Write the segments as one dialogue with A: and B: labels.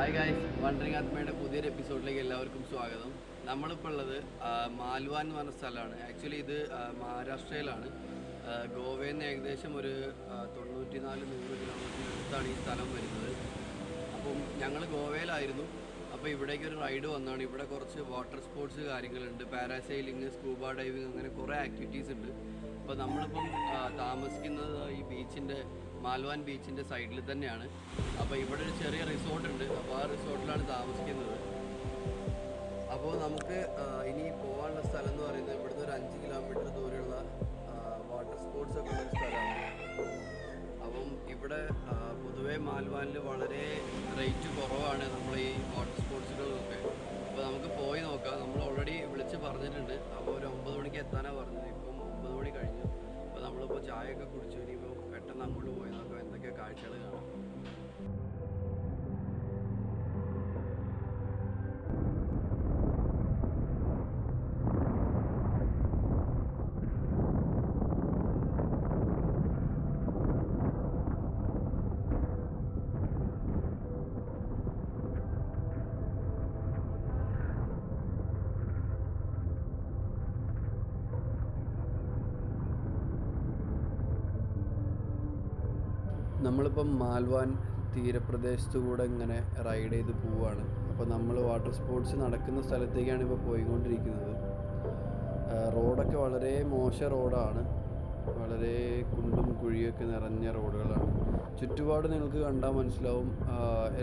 A: Hi guys, wondering ആത്മയുടെ പുതിയൊരു എപ്പിസോഡിലേക്ക് എല്ലാവർക്കും സ്വാഗതം. നമ്മളിപ്പോൾ ഉള്ളത് മാൽവാൻ എന്ന് പറഞ്ഞ സ്ഥലമാണ്. ആക്ച്വലി ഇത് മഹാരാഷ്ട്രയിലാണ്. ഗോവയിൽ നിന്ന് ഏകദേശം ഒരു 94-100 കിലോമീറ്ററിന് അടുത്താണ് ഈ സ്ഥലം വരുന്നത്. അപ്പം ഞങ്ങൾ ഗോവയിലായിരുന്നു. അപ്പോൾ ഇവിടേക്ക് ഒരു റൈഡ് വന്നതാണ്. ഇവിടെ കുറച്ച് വാട്ടർ സ്പോർട്സ് കാര്യങ്ങളുണ്ട്, പാരാസൈലിങ്, സ്കൂബ ഡൈവിങ്, അങ്ങനെ കുറേ ആക്ടിവിറ്റീസ് ഉണ്ട്. അപ്പോൾ നമ്മളിപ്പം താമസിക്കുന്നത് ഈ ബീച്ചിൻ്റെ മാൽവാൻ ബീച്ചിൻ്റെ സൈഡിൽ തന്നെയാണ്. അപ്പോൾ ഇവിടെ ഒരു ചെറിയ റിസോർട്ട് ഉണ്ട്. അപ്പോൾ ആ റിസോർട്ടിലാണ് താമസിക്കുന്നത്. അപ്പോൾ നമുക്ക് ഇനി പോകാനുള്ള സ്ഥലം എന്ന് പറയുന്നത് ഇവിടുന്ന് ഒരു 5 കിലോമീറ്റർ ദൂരെയുള്ള വാട്ടർ സ്പോർട്സ് ഒക്കെ ഉള്ള സ്ഥലമാണ്. അപ്പം ഇവിടെ പൊതുവേ മാൽവാനിൽ വളരെ റേറ്റ് കുറവാണ് നമ്മൾ ഈ വാട്ടർ സ്പോർട്സുകളൊക്കെ. അപ്പോൾ നമുക്ക് പോയി നോക്കാം. നമ്മൾ ഓൾറെഡി വിളിച്ച് പറഞ്ഞിട്ടുണ്ട്. അപ്പോൾ ഒരു 9 മണിക്ക് എത്താനാണ് പറഞ്ഞത്. ഇപ്പം 9 മണി കഴിഞ്ഞു. അപ്പോൾ നമ്മളിപ്പോൾ ചായയൊക്കെ കുടിച്ചു. ഇനിയിപ്പോൾ പെട്ടെന്ന് അങ്ങോട്ട് പോയി നോക്കാം എന്തൊക്കെ കാഴ്ചകൾ കാണാം. നമ്മളിപ്പം മാൽവാൻ തീരപ്രദേശത്തു കൂടെ ഇങ്ങനെ റൈഡ് ചെയ്ത് പോവുകയാണ്. അപ്പോൾ നമ്മൾ വാട്ടർ സ്പോർട്സ് നടക്കുന്ന സ്ഥലത്തേക്കാണ് ഇപ്പോൾ പോയിക്കൊണ്ടിരിക്കുന്നത്. റോഡൊക്കെ വളരെ മോശം റോഡാണ്. വളരെ കുണ്ടും കുഴിയൊക്കെ നിറഞ്ഞ റോഡുകളാണ്. ചുറ്റുപാട് നിങ്ങൾക്ക് കണ്ടാൽ മനസ്സിലാവും.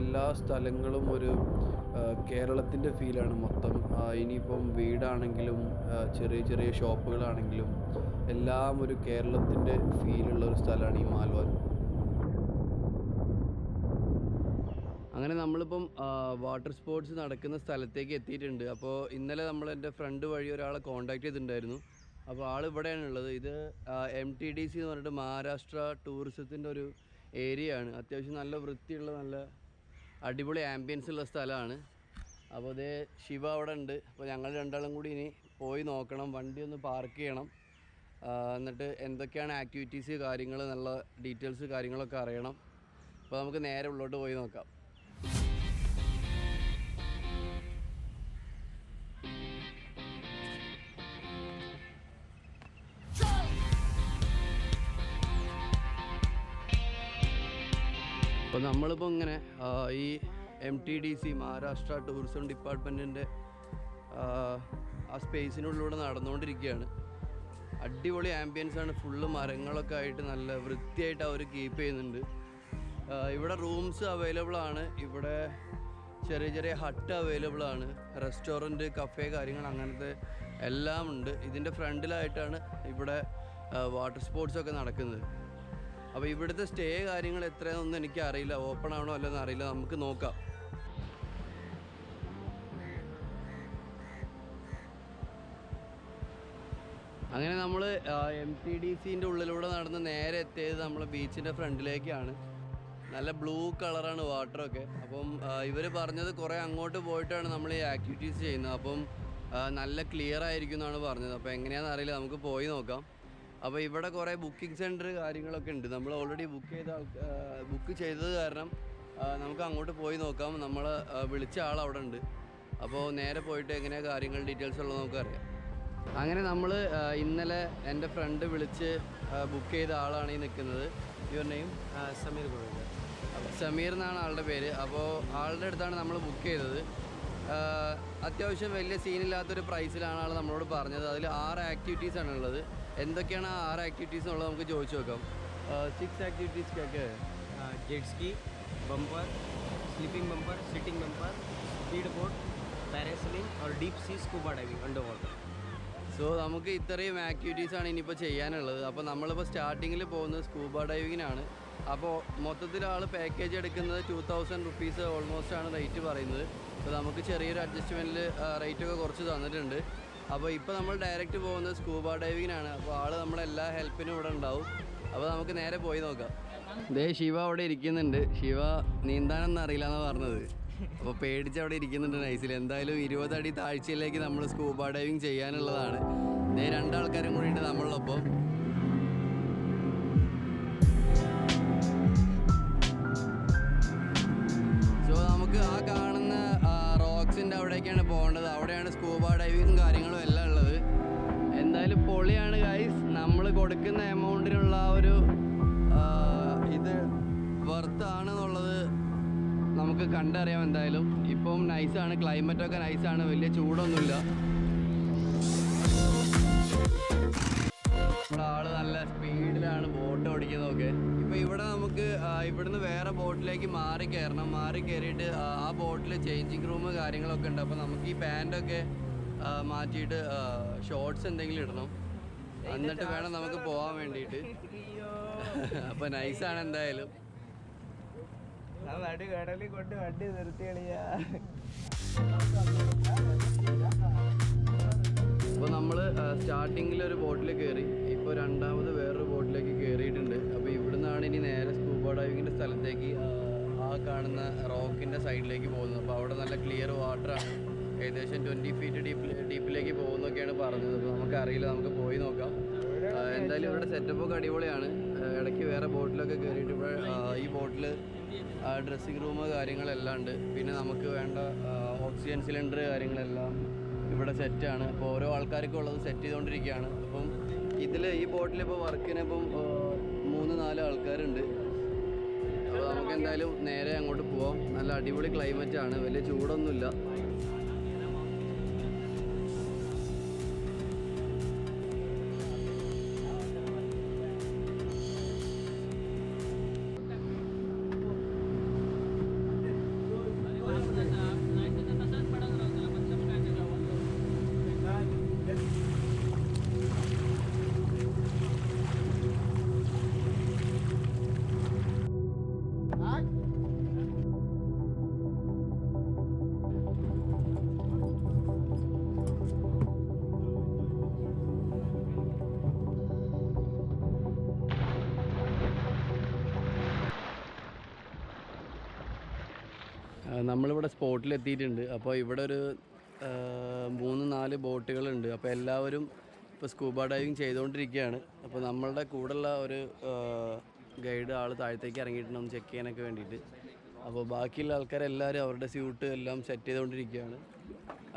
A: എല്ലാ സ്ഥലങ്ങളും ഒരു കേരളത്തിൻ്റെ ഫീലാണ് മൊത്തം. ഇനിയിപ്പം വീടാണെങ്കിലും ചെറിയ ചെറിയ ഷോപ്പുകളാണെങ്കിലും എല്ലാം ഒരു കേരളത്തിൻ്റെ ഫീലുള്ള ഒരു സ്ഥലമാണ് ഈ മാൽവാൻ. അങ്ങനെ നമ്മളിപ്പം വാട്ടർ സ്പോർട്സ് നടക്കുന്ന സ്ഥലത്തേക്ക് എത്തിയിട്ടുണ്ട്. അപ്പോൾ ഇന്നലെ നമ്മൾ എൻ്റെ ഫ്രണ്ട് വഴി ഒരാളെ കോൺടാക്ട് ചെയ്തിട്ടുണ്ടായിരുന്നു. അപ്പോൾ ആൾ ഇവിടെയാണുള്ളത്. ഇത് MTDC എന്ന് പറഞ്ഞിട്ട് മഹാരാഷ്ട്ര ടൂറിസത്തിൻ്റെ ഒരു ഏരിയ ആണ്. അത്യാവശ്യം നല്ല വൃത്തിയുള്ള നല്ല അടിപൊളി ആംബിയൻസ് ഉള്ള സ്ഥലമാണ്. അപ്പോൾ അതേ ശിവ അവിടെ ഉണ്ട്. അപ്പോൾ ഞങ്ങൾ രണ്ടാളും കൂടി ഇനി പോയി നോക്കണം. വണ്ടി ഒന്ന് പാർക്ക് ചെയ്യണം. എന്നിട്ട് എന്തൊക്കെയാണ് ആക്ടിവിറ്റീസ് കാര്യങ്ങൾ നല്ല ഡീറ്റെയിൽസ് കാര്യങ്ങളൊക്കെ അറിയണം. അപ്പോൾ നമുക്ക് നേരെ ഉള്ളോട്ട് പോയി നോക്കാം. അപ്പോൾ നമ്മളിപ്പോൾ ഇങ്ങനെ ഈ MTDC മഹാരാഷ്ട്ര ടൂറിസം ഡിപ്പാർട്ട്മെൻറ്റിൻ്റെ ആ സ്പേസിനുള്ളിലൂടെ നടന്നുകൊണ്ടിരിക്കുകയാണ്. അടിപൊളി ആംബിയൻസ് ആണ്. ഫുള്ള് മരങ്ങളൊക്കെ ആയിട്ട് നല്ല വൃത്തിയായിട്ട് അവർ കീപ്പ് ചെയ്യുന്നുണ്ട്. ഇവിടെ റൂംസ് അവൈലബിൾ ആണ്. ഇവിടെ ചെറിയ ചെറിയ ഹട്ട് അവൈലബിൾ ആണ്. റെസ്റ്റോറൻറ്റ്, കഫേ കാര്യങ്ങൾ അങ്ങനത്തെ എല്ലാം ഉണ്ട്. ഇതിൻ്റെ ഫ്രണ്ടിലായിട്ടാണ് ഇവിടെ വാട്ടർ സ്പോർട്സൊക്കെ നടക്കുന്നത്. അപ്പോൾ ഇവിടുത്തെ സ്റ്റേ കാര്യങ്ങൾ എത്രയാണെന്നൊന്നും എനിക്ക് അറിയില്ല. ഓപ്പൺ ആണോ അല്ലെന്ന് അറിയില്ല. നമുക്ക് നോക്കാം. അങ്ങനെ നമ്മൾ MTDCൻ്റെ ഉള്ളിലൂടെ നടന്ന് നേരെ എത്തിയത് നമ്മൾ ബീച്ചിൻ്റെ ഫ്രണ്ടിലേക്കാണ്. നല്ല ബ്ലൂ കളറാണ് വാട്ടറൊക്കെ. അപ്പം ഇവർ പറഞ്ഞത് കുറേ അങ്ങോട്ട് പോയിട്ടാണ് നമ്മൾ ഈ ആക്ടിവിറ്റീസ് ചെയ്യുന്നത്. അപ്പം നല്ല ക്ലിയർ ആയിരിക്കും എന്നാണ് പറഞ്ഞത്. അപ്പോൾ എങ്ങനെയാണെന്ന് അറിയില്ല. നമുക്ക് പോയി നോക്കാം. അപ്പോൾ ഇവിടെ കുറേ ബുക്കിംഗ് സെൻറ്റർ കാര്യങ്ങളൊക്കെ ഉണ്ട്. നമ്മൾ ഓൾറെഡി ബുക്ക് ചെയ്തത് കാരണം നമുക്ക് അങ്ങോട്ട് പോയി നോക്കാം. നമ്മൾ വിളിച്ച ആൾ അവിടെ ഉണ്ട്. അപ്പോൾ നേരെ പോയിട്ട് എങ്ങനെയാണ് കാര്യങ്ങൾ ഡീറ്റെയിൽസ് ഉള്ളത് നമുക്കറിയാം. അങ്ങനെ നമ്മൾ ഇന്നലെ എൻ്റെ ഫ്രണ്ട് വിളിച്ച് ബുക്ക് ചെയ്ത ആളാണ് ഈ നിൽക്കുന്നത്. Your name?
B: സമീർ ഗോവിന്ദ്.
A: സമീർ എന്നാണ് ആളുടെ പേര്. അപ്പോൾ ആളുടെ അടുത്താണ് നമ്മൾ ബുക്ക് ചെയ്തത്. അത്യാവശ്യം വലിയ സീനില്ലാത്തൊരു പ്രൈസിലാണ് ആൾ നമ്മളോട് പറഞ്ഞത്. അതിൽ 6 ആക്ടിവിറ്റീസാണ് ഉള്ളത്. എന്തൊക്കെയാണ് ആ 6 ആക്ടിവിറ്റീസ് എന്നുള്ളത് നമുക്ക് ചോദിച്ചു നോക്കാം. 6 ആക്ടിവിറ്റീസ് ഒക്കെ
B: jet ski, bumper, sleeping bumper, sitting bumper, speed boat, parasailing और deep sea scuba diving underwater.
A: So നമുക്ക് ഇത്രയും ആക്ടിവിറ്റീസാണ് ഇനിയിപ്പോൾ ചെയ്യാനുള്ളത്. അപ്പോൾ നമ്മളിപ്പോൾ സ്റ്റാർട്ടിങ്ങിൽ പോകുന്നത് സ്കൂബ ഡൈവിങ്ങിനാണ്. അപ്പോൾ മൊത്തത്തിൽ ആൾ പാക്കേജ് എടുക്കുന്നത് 2000 റുപ്പീസ് ഓൾമോസ്റ്റ് ആണ് റേറ്റ് പറയുന്നത്. അപ്പോൾ നമുക്ക് ചെറിയൊരു അഡ്ജസ്റ്റ്മെൻറ്റിൽ റേറ്റൊക്കെ കുറച്ച് തന്നിട്ടുണ്ട്. അപ്പോൾ ഇപ്പോൾ നമ്മൾ ഡയറക്റ്റ് പോകുന്നത് സ്കൂബ ഡൈവിങ്ങിനാണ്. അപ്പോൾ ആൾ നമ്മളെല്ലാ ഹെൽപ്പിനും ഇവിടെ ഉണ്ടാവും. അപ്പോൾ നമുക്ക് നേരെ പോയി നോക്കാം. ദേ ശിവ അവിടെ ഇരിക്കുന്നുണ്ട്. ശിവ നീന്താനൊന്നും അറിയില്ല എന്നാണ് പറഞ്ഞത്. അപ്പോൾ പേടിച്ച് അവിടെ ഇരിക്കുന്നുണ്ട് നൈസിൽ. എന്തായാലും 20 അടി താഴ്ചയിലേക്ക് നമ്മൾ സ്കൂബ ഡൈവിങ് ചെയ്യാനുള്ളതാണ്. ദേ 2 ആൾക്കാരും കൂടിയിട്ട് നമ്മളൊപ്പം. സോ നമുക്ക് ആ സൈഡിലേക്കാണ് പോകേണ്ടത്. അവിടെയാണ് സ്കൂബ ഡൈവിങ്ങും കാര്യങ്ങളും എല്ലാം ഉള്ളത്. എന്തായാലും പൊളിയാണ് ഗൈസ്. നമ്മൾ കൊടുക്കുന്ന എമൗണ്ടിനുള്ള ആ ഒരു ഇത് വർത്താണെന്നുള്ളത് നമുക്ക് കണ്ടറിയാം. എന്തായാലും ഇപ്പം നൈസാണ്, ക്ലൈമറ്റൊക്കെ നൈസാണ്, വലിയ ചൂടൊന്നുമില്ല. നമ്മുടെ ആള് നല്ല സ്പീഡിലാണ് ബോട്ട് ഓടിക്കുന്നതൊക്കെ. ഇപ്പം ഇവിടെ നമുക്ക് ഇവിടുന്ന് വേറെ ബോട്ടിലേക്ക് മാറി കയറണം. മാറി കയറിയിട്ട് ആ ബോട്ടിൽ ചേഞ്ചിങ് റൂം കാര്യങ്ങളൊക്കെ ഉണ്ട്. അപ്പോൾ നമുക്ക് ഈ പാൻറ്റൊക്കെ മാറ്റിയിട്ട് ഷോർട്സ് എന്തെങ്കിലും ഇടണം, എന്നിട്ട് വേണം നമുക്ക് പോകാൻ വേണ്ടിയിട്ട്. അപ്പോൾ നൈസാണ് എന്തായാലും.
B: കടലിൽ കൊണ്ട് വണ്ടി നിർത്തി കളിയാ.
A: അപ്പോൾ നമ്മൾ സ്റ്റാർട്ടിങ്ങിൽ ഒരു ബോട്ടിൽ കയറി, ഇപ്പോൾ രണ്ടാമത് വേറൊരു ബോട്ടിലേക്ക് കയറിയിട്ടുണ്ട്. അപ്പോൾ ഇവിടുന്നാണ് ഇനി നേരെ സ്കൂബ ഡൈവിങ്ങിൻ്റെ സ്ഥലത്തേക്ക് ആ കാണുന്ന റോക്കിൻ്റെ സൈഡിലേക്ക് പോകുന്നത്. അപ്പോൾ അവിടെ നല്ല ക്ലിയർ വാട്ടറാണ്, ഏകദേശം 20 ഫീറ്റ് ഡീപ്പിലേക്ക് പോകുന്നൊക്കെയാണ് പറഞ്ഞത്. അപ്പോൾ നമുക്കറിയില്ല, നമുക്ക് പോയി നോക്കാം. എന്തായാലും ഇവിടെ സെറ്റപ്പൊക്കെ അടിപൊളിയാണ്. ഇടയ്ക്ക് വേറെ ബോട്ടിലൊക്കെ കയറിയിട്ട് ഇവിടെ ഈ ബോട്ടിൽ ഡ്രസ്സിങ് റൂം കാര്യങ്ങളെല്ലാം ഉണ്ട്. പിന്നെ നമുക്ക് വേണ്ട ഓക്സിജൻ സിലിണ്ടർ കാര്യങ്ങളെല്ലാം ഇവിടെ സെറ്റാണ്. അപ്പോൾ ഓരോ ആൾക്കാർക്കും ഉള്ളത് സെറ്റ് ചെയ്തുകൊണ്ടിരിക്കുകയാണ്. അപ്പം ഈ ബോട്ടിലിപ്പോൾ വർക്കിന് ഇപ്പം 3-4 ആൾക്കാരുണ്ട്. അപ്പോൾ നമുക്ക് എന്തായാലും നേരെ അങ്ങോട്ട് പോവാം. നല്ല അടിപൊളി ക്ലൈമറ്റാണ്, വലിയ ചൂടൊന്നുമില്ല. നമ്മളിവിടെ സ്പോട്ടിലെത്തിയിട്ടുണ്ട്. അപ്പോൾ ഇവിടെ ഒരു 3-4 ബോട്ടുകളുണ്ട്. അപ്പോൾ എല്ലാവരും ഇപ്പോൾ സ്കൂബ ഡൈവിങ് ചെയ്തുകൊണ്ടിരിക്കുകയാണ്. അപ്പോൾ നമ്മളുടെ കൂടെയുള്ള ഒരു ഗൈഡ് ആൾ താഴത്തേക്ക് ഇറങ്ങിയിട്ടുണ്ട് ഒന്ന് ചെക്ക് ചെയ്യാനൊക്കെ വേണ്ടിയിട്ട്. അപ്പോൾ ബാക്കിയുള്ള ആൾക്കാരെല്ലാവരും അവരുടെ സ്യൂട്ട് എല്ലാം സെറ്റ് ചെയ്തുകൊണ്ടിരിക്കുകയാണ്.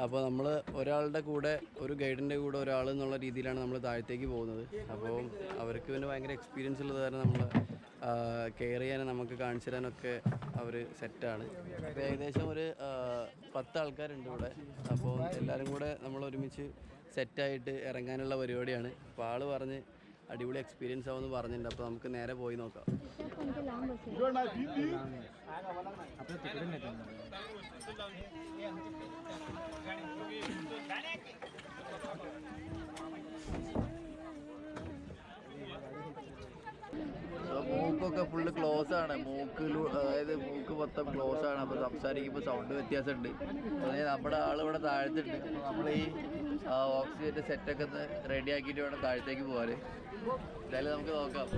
A: അപ്പോൾ നമ്മൾ ഒരാളുടെ കൂടെ, ഒരു ഗൈഡിൻ്റെ കൂടെ ഒരാൾ എന്നുള്ള രീതിയിലാണ് നമ്മൾ താഴത്തേക്ക് പോകുന്നത്. അപ്പോൾ അവർക്ക് പിന്നെ ഭയങ്കര എക്സ്പീരിയൻസ് ഉള്ളത് കാരണം നമ്മൾ കെയർ ചെയ്യാനും നമുക്ക് കാണിച്ചു തരാനൊക്കെ അവർ സെറ്റാണ്. അപ്പോൾ ഏകദേശം ഒരു 10 ആൾക്കാരുണ്ട് ഇവിടെ. അപ്പോൾ എല്ലാവരും കൂടെ നമ്മൾ ഒരുമിച്ച് സെറ്റായിട്ട് ഇറങ്ങാനുള്ള പരിപാടിയാണ്. അപ്പോൾ ആൾ പറഞ്ഞ് അടിപൊളി എക്സ്പീരിയൻസ് ആവുമെന്ന് പറഞ്ഞിട്ടുണ്ട്. അപ്പോൾ നമുക്ക് നേരെ പോയി നോക്കാം. മൂക്കൊക്കെ ഫുള്ള് ക്ലോസ് ആണ്, അതായത് മൂക്ക് മൊത്തം ക്ലോസ് ആണ്. അപ്പോൾ സംസാരിക്കുമ്പോൾ സൗണ്ട് വ്യത്യാസമുണ്ട്. അതായത് നമ്മുടെ ആളിവിടെ താഴത്തുണ്ട്. അപ്പോൾ നമ്മൾ ഈ ഓക്സിജൻ്റെ സെറ്റൊക്കെ ഒന്ന് റെഡി ആക്കിയിട്ട് വേണം താഴത്തേക്ക് പോകാൻ. എന്തായാലും നമുക്ക് നോക്കാം.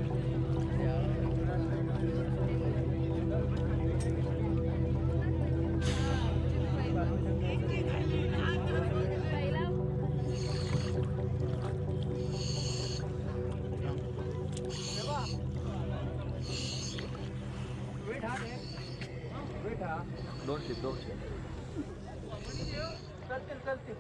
A: Don't sleep. चलते.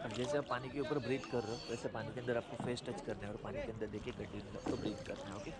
C: अब जैसे आप पानी के ऊपर ब्रीथ कर रहे हो वैसे पानी के अंदर आपको फेस टच करना है और पानी के अंदर देखिए कंटिन्यू आपको ब्रीथ करना है. ओके.